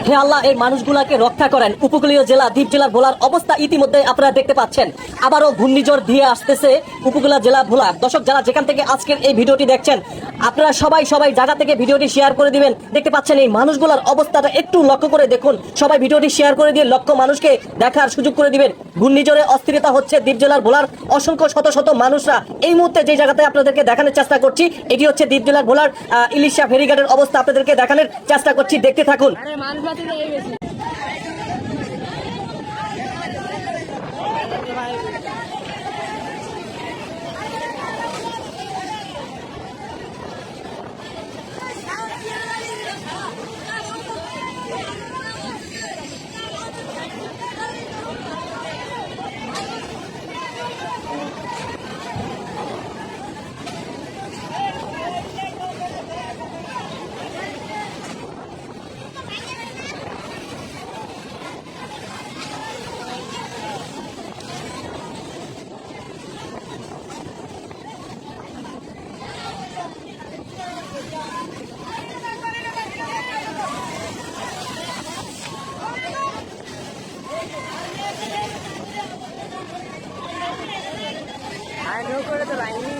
হে আল্লাহ, এই মানুষগুলাকে রক্ষা করেন। উপকূলীয় জেলা দ্বীপ জেলার ভোলার অবস্থা ইতিমধ্যে আপনারা দেখতে পাচ্ছেন। আবারও ঘূর্ণিঝড় দিয়ে আসতেছে উপকূলীয় জেলা ভোলা। দর্শক, যারা যেখান থেকে আজকের এই ভিডিওটি দেখছেন, আপনারা সবাই জায়গা থেকে ভিডিওটি শেয়ার করে দিবেন। দেখতে পাচ্ছেন এই মানুষগুলার অবস্থাটা একটু লক্ষ্য করে দেখুন। সবাই ভিডিওটি শেয়ার করে দিয়ে লক্ষ মানুষকে দেখার সুযোগ করে দিবেন। ঘূর্ণিঝড়ে অস্থিরতা হচ্ছে দ্বীপ জেলার ভোলার অসংখ্য শত শত মানুষরা। এই মুহূর্তে যে জায়গাতে আপনাদেরকে দেখানোর চেষ্টা করছি, এটি হচ্ছে দ্বীপ জেলার ভোলার ইলিশা ফেরিঘাটের অবস্থা আপনাদেরকে দেখানোর চেষ্টা করছি। দেখতে থাকুন। I know,